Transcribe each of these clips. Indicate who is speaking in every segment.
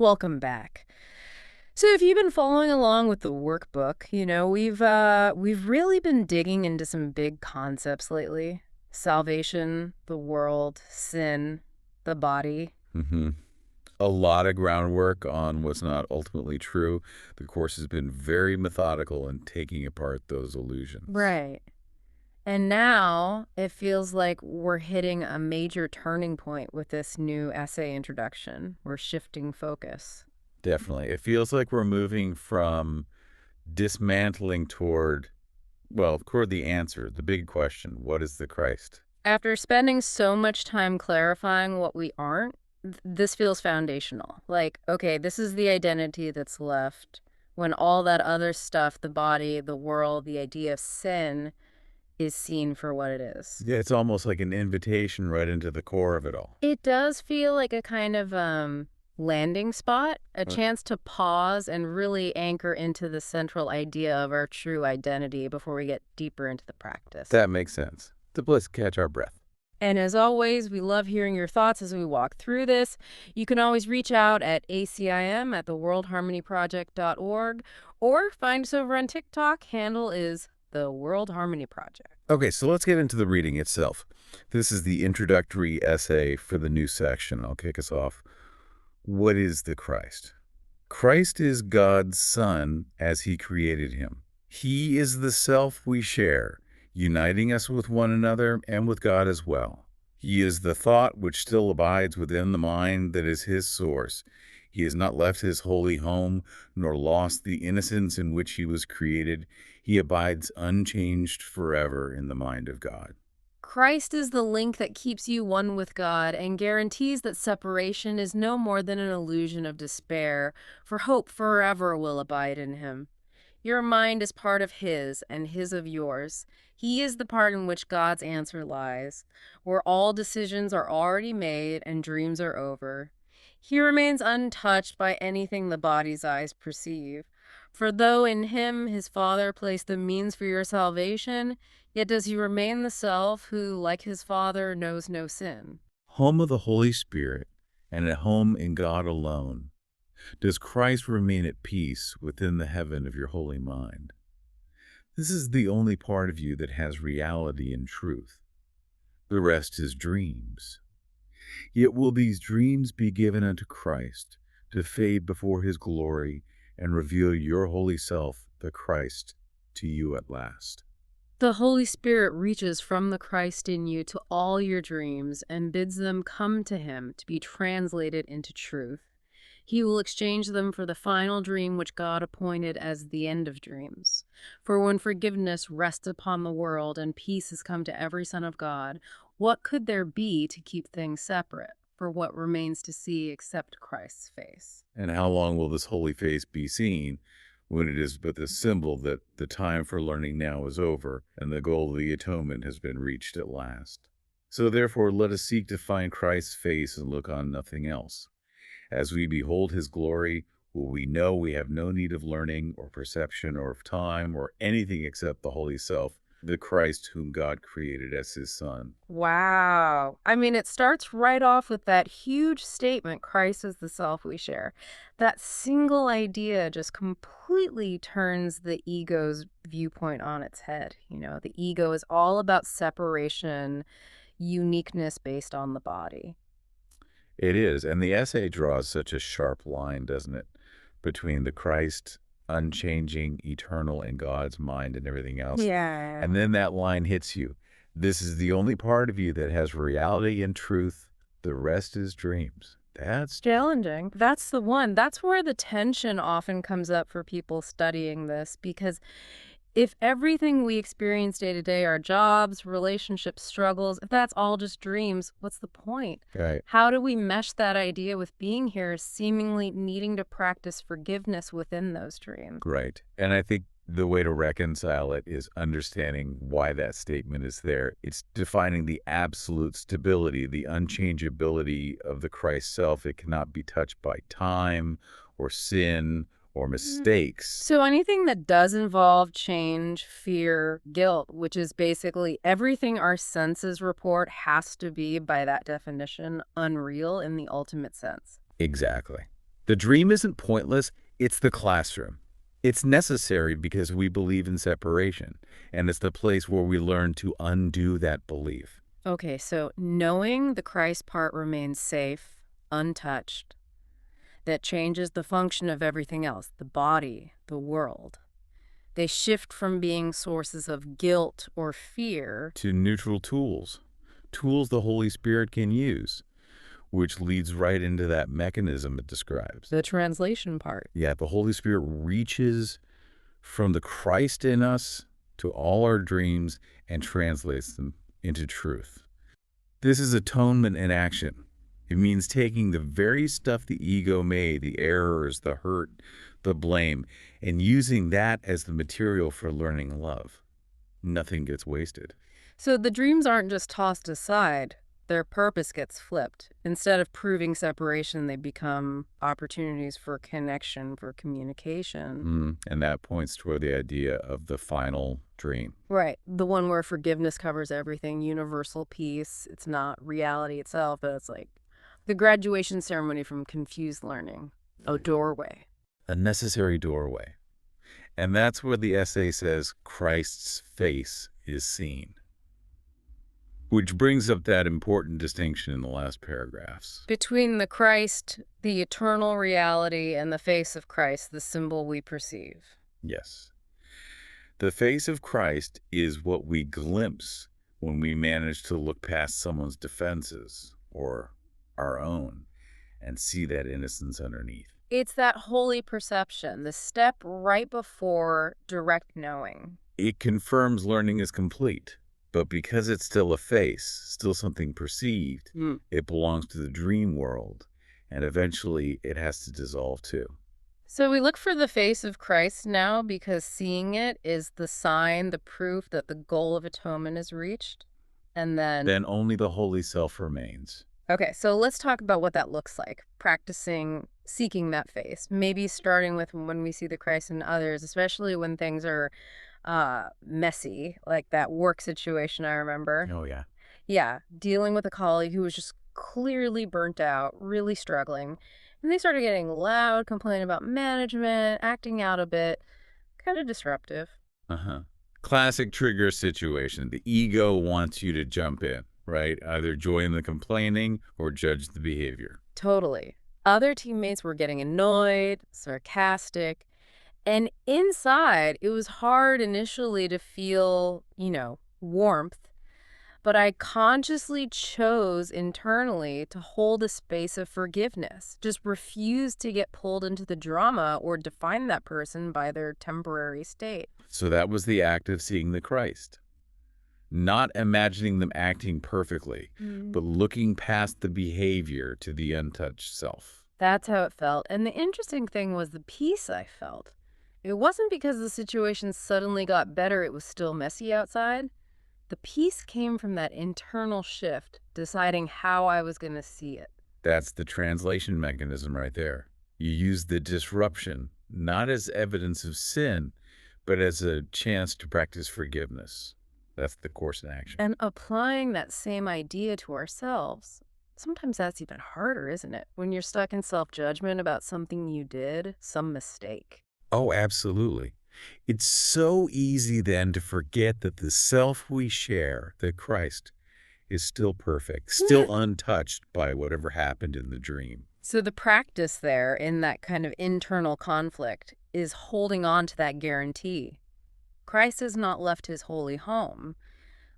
Speaker 1: Welcome back. So if you've been following along with the workbook, we've really been digging into some big concepts lately. Salvation, the world, sin, the body.
Speaker 2: hmm A lot of groundwork on what's not ultimately true. The course has been very methodical in taking apart those illusions.
Speaker 1: Right. And now it feels like we're hitting a major turning point with this new essay introduction. We're shifting focus.
Speaker 2: Definitely. It feels like we're moving from dismantling toward the answer, the big question, what is the Christ?
Speaker 1: After spending so much time clarifying what we aren't, this feels foundational. Like, okay, this is the identity that's left when all that other stuff, the body, the world, the idea of sin, is seen for what it is.
Speaker 2: Yeah, it's almost like an invitation right into the core of it all.
Speaker 1: It does feel like a kind of landing spot, a
Speaker 2: Right.
Speaker 1: chance to pause and really anchor into the central idea of our true identity before we get deeper into the practice.
Speaker 2: That makes sense. It's a place to catch our breath.
Speaker 1: And as always, we love hearing your thoughts as we walk through this. You can always reach out at ACIM at theworldharmonyproject.org or find us over on TikTok. Handle is the World Harmony Project.
Speaker 2: Okay, so let's get into the reading itself. This is the introductory essay for the new section. I'll kick us off. What is the Christ? Christ is God's Son as he created him. He is the self we share, uniting us with one another and with God as well. He is the thought which still abides within the mind that is his source. He has not left his holy home, nor lost the innocence in which he was created. He abides unchanged forever in the mind of God.
Speaker 1: Christ is the link that keeps you one with God and guarantees that separation is no more than an illusion of despair, for hope forever will abide in him. Your mind is part of his, and his of yours. He is the part in which God's answer lies, where all decisions are already made and dreams are over. He remains untouched by anything the body's eyes perceive. For though in him his Father placed the means for your salvation, yet does he remain the self who, like his Father, knows no sin.
Speaker 2: Home of the Holy Spirit, and at home in God alone, does Christ remain at peace within the heaven of your holy mind. This is the only part of you that has reality and truth. The rest is dreams. Yet will these dreams be given unto Christ to fade before his glory and reveal your holy self, the Christ, to you at last.
Speaker 1: The Holy Spirit reaches from the Christ in you to all your dreams and bids them come to him to be translated into truth. He will exchange them for the final dream which God appointed as the end of dreams. For when forgiveness rests upon the world and peace has come to every son of God, what could there be to keep things separate? For what remains to see except Christ's face?
Speaker 2: And how long will this holy face be seen when it is but the symbol that the time for learning now is over and the goal of the atonement has been reached at last? So therefore let us seek to find Christ's face and look on nothing else. As we behold his glory, will we know we have no need of learning or perception or of time or anything except the holy self, the Christ whom God created as his Son.
Speaker 1: Wow. I mean, it starts right off with that huge statement, Christ is the self we share. That single idea just completely turns the ego's viewpoint on its head. The ego is all about separation, uniqueness based on the body.
Speaker 2: It is, and the essay draws such a sharp line, doesn't it, between the Christ, unchanging, eternal in God's mind and everything else.
Speaker 1: Yeah.
Speaker 2: And then that line hits you. This is the only part of you that has reality and truth. The rest is dreams. That's
Speaker 1: Challenging. That's the one. That's where the tension often comes up for people studying this, because if everything we experience day to day, our jobs, relationships, struggles, if that's all just dreams, what's the point?
Speaker 2: right.
Speaker 1: How do we mesh that idea with being here, seemingly needing to practice forgiveness within those dreams?
Speaker 2: Right. And I think the way to reconcile it is understanding why that statement is there. It's defining the absolute stability, the unchangeability of the Christ self. It cannot be touched by time or sin or mistakes.
Speaker 1: So anything that does involve change, fear, guilt, which is basically everything our senses report, has to be, by that definition, unreal in the ultimate sense.
Speaker 2: Exactly. The dream isn't pointless, it's the classroom. It's necessary because we believe in separation, and it's the place where we learn to undo that belief.
Speaker 1: Okay, so knowing the Christ part remains safe, untouched, that changes the function of everything else, the body, the world. They shift from being sources of guilt or fear.
Speaker 2: To neutral tools, tools the Holy Spirit can use, which leads right into that mechanism it describes.
Speaker 1: The translation part.
Speaker 2: Yeah, the Holy Spirit reaches from the Christ in us to all our dreams and translates them into truth. This is atonement in action. It means taking the very stuff the ego made, the errors, the hurt, the blame, and using that as the material for learning love. Nothing gets wasted.
Speaker 1: So the dreams aren't just tossed aside, their purpose gets flipped. Instead of proving separation, they become opportunities for connection, for communication.
Speaker 2: And that points toward the idea of the final dream.
Speaker 1: Right. The one where forgiveness covers everything, universal peace. It's not reality itself, but it's like the graduation ceremony from confused learning, a doorway.
Speaker 2: A necessary doorway. And that's where the essay says Christ's face is seen. Which brings up that important distinction in the last paragraphs.
Speaker 1: Between the Christ, the eternal reality, and the face of Christ, the symbol we perceive.
Speaker 2: Yes. The face of Christ is what we glimpse when we manage to look past someone's defenses or our own and see that innocence underneath.
Speaker 1: It's that holy perception, the step right before direct knowing.
Speaker 2: It confirms learning is complete, but because it's still a face, still something perceived, it belongs to the dream world, and eventually it has to dissolve too.
Speaker 1: So we look for the face of Christ now because seeing it is the sign, the proof that the goal of atonement is reached. And
Speaker 2: Then only the holy self remains.
Speaker 1: Okay, so let's talk about what that looks like. Practicing seeking that face. Maybe starting with when we see the Christ in others, especially when things are messy, like that work situation I remember.
Speaker 2: Oh, yeah.
Speaker 1: Yeah, dealing with a colleague who was just clearly burnt out, really struggling. And they started getting loud, complaining about management, acting out a bit, kind of disruptive.
Speaker 2: Classic trigger situation. The ego wants you to jump in, right? Either join the complaining or judge the behavior.
Speaker 1: Totally. Other teammates were getting annoyed, sarcastic, and inside it was hard initially to feel, warmth. But I consciously chose internally to hold a space of forgiveness, just refuse to get pulled into the drama or define that person by their temporary state.
Speaker 2: So that was the act of seeing the Christ. Not imagining them acting perfectly, but looking past the behavior to the untouched self.
Speaker 1: That's how it felt. And the interesting thing was the peace I felt. It wasn't because the situation suddenly got better, it was still messy outside. The peace came from that internal shift, deciding how I was going to see it.
Speaker 2: That's the translation mechanism right there. You use the disruption, not as evidence of sin, but as a chance to practice forgiveness. That's the course in action.
Speaker 1: And applying that same idea to ourselves. Sometimes that's even harder, isn't it? When you're stuck in self-judgment about something you did, some mistake.
Speaker 2: Oh, absolutely. It's so easy then to forget that the self we share, the Christ, is still perfect, still untouched by whatever happened in the dream.
Speaker 1: So the practice there in that kind of internal conflict is holding on to that guarantee. Christ has not left his holy home.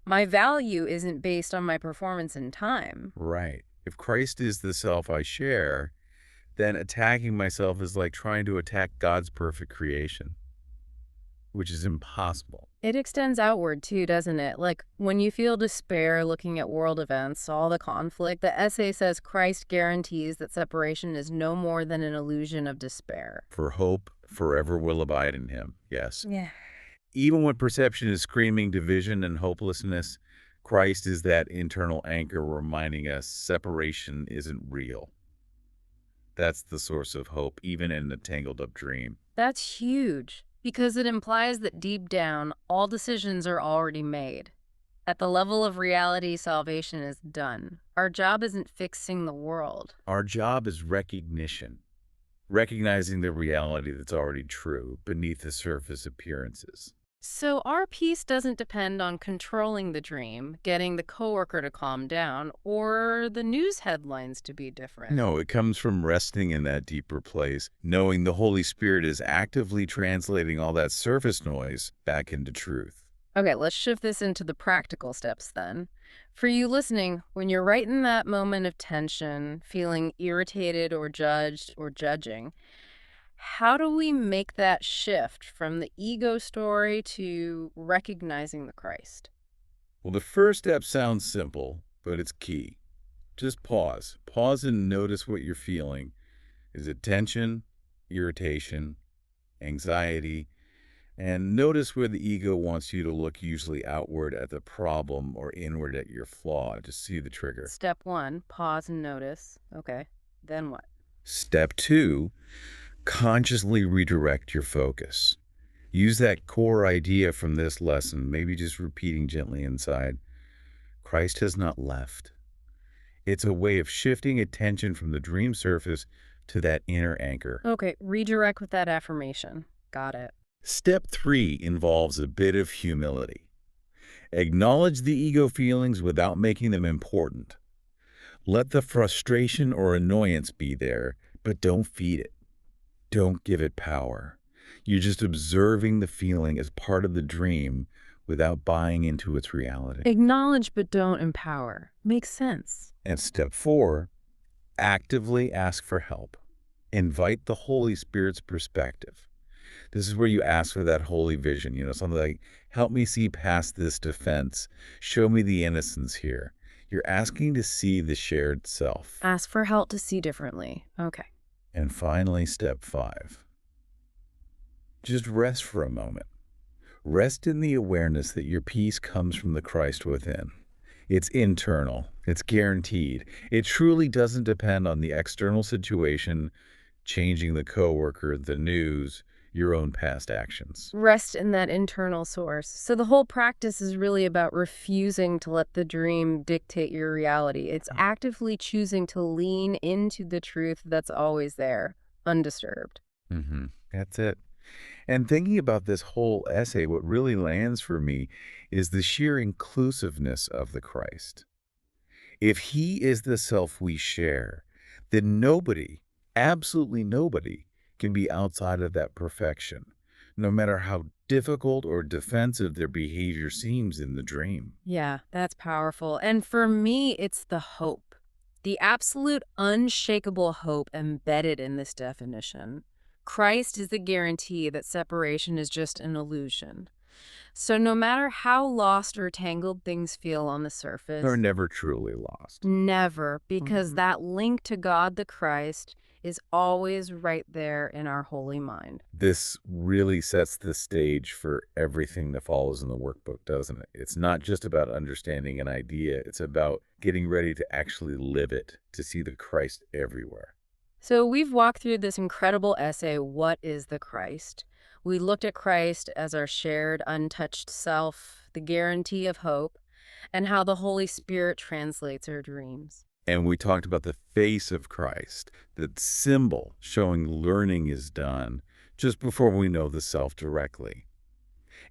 Speaker 1: My value isn't based on my performance in time.
Speaker 2: Right. If Christ is the self I share, then attacking myself is like trying to attack God's perfect creation, which is impossible.
Speaker 1: It extends outward too, doesn't it? Like when you feel despair looking at world events, all the conflict, the essay says Christ guarantees that separation is no more than an illusion of despair.
Speaker 2: For hope forever will abide in him, yes.
Speaker 1: Yeah.
Speaker 2: Even when perception is screaming division and hopelessness, Christ is that internal anchor reminding us separation isn't real. That's the source of hope, even in a tangled-up dream.
Speaker 1: That's huge, because it implies that deep down, all decisions are already made. At the level of reality, salvation is done. Our job isn't fixing the world.
Speaker 2: Our job is recognition. recognizing the reality that's already true beneath the surface appearances.
Speaker 1: So our peace doesn't depend on controlling the dream, getting the coworker to calm down, or the news headlines to be different.
Speaker 2: No, it comes from resting in that deeper place, knowing the Holy Spirit is actively translating all that surface noise back into truth.
Speaker 1: Okay, let's shift this into the practical steps then. For you listening, when you're right in that moment of tension, feeling irritated or judged or judging, how do we make that shift from the ego story to recognizing the Christ?
Speaker 2: Well, the first step sounds simple, but it's key. Just pause. Pause and notice what you're feeling. Is it tension, irritation, anxiety? And notice where the ego wants you to look, usually outward at the problem or inward at your flaw to see the trigger.
Speaker 1: Step one, pause and notice. Okay, then what?
Speaker 2: Step two, consciously redirect your focus. Use that core idea from this lesson, maybe just repeating gently inside, Christ has not left. It's a way of shifting attention from the dream surface to that inner anchor.
Speaker 1: Okay, redirect with that affirmation. Got it.
Speaker 2: Step three involves a bit of humility. Acknowledge the ego feelings without making them important. Let the frustration or annoyance be there, but don't feed it. Don't give it power. You're just observing the feeling as part of the dream without buying into its reality.
Speaker 1: Acknowledge but don't empower. Makes sense.
Speaker 2: And step four, actively ask for help. Invite the Holy Spirit's perspective. This is where you ask for that holy vision, something like, help me see past this defense. Show me the innocence here. You're asking to see the shared self.
Speaker 1: Ask for help to see differently. Okay.
Speaker 2: And finally, step five, just rest for a moment. Rest in the awareness that your peace comes from the Christ within. It's internal. It's guaranteed. It truly doesn't depend on the external situation, changing the coworker, the news, your own past actions.
Speaker 1: Rest in that internal source. So the whole practice is really about refusing to let the dream dictate your reality. It's actively choosing to lean into the truth that's always there, undisturbed.
Speaker 2: That's it. And thinking about this whole essay, what really lands for me is the sheer inclusiveness of the Christ. If he is the self we share, then nobody, absolutely nobody, can be outside of that perfection, no matter how difficult or defensive their behavior seems in the dream.
Speaker 1: Yeah, that's powerful. And for me, it's the hope, the absolute unshakable hope embedded in this definition. Christ is the guarantee that separation is just an illusion. So no matter how lost or tangled things feel on the surface,
Speaker 2: They're never truly lost.
Speaker 1: never, because that link to God the Christ is always right there in our holy mind.
Speaker 2: This really sets the stage for everything that follows in the workbook, doesn't it? It's not just about understanding an idea. It's about getting ready to actually live it, to see the Christ everywhere.
Speaker 1: So we've walked through this incredible essay, What is the Christ? We looked at Christ as our shared, untouched self, the guarantee of hope, and how the Holy Spirit translates our dreams.
Speaker 2: And we talked about the face of Christ, that symbol showing learning is done just before we know the self directly.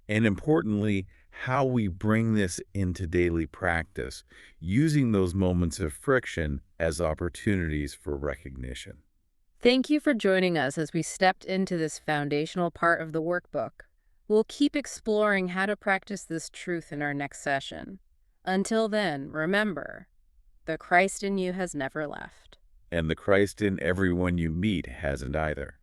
Speaker 2: And importantly, how we bring this into daily practice, using those moments of friction as opportunities for recognition.
Speaker 1: Thank you for joining us as we stepped into this foundational part of the workbook. We'll keep exploring how to practice this truth in our next session. Until then, remember, the Christ in you has never left.
Speaker 2: And the Christ in everyone you meet hasn't either.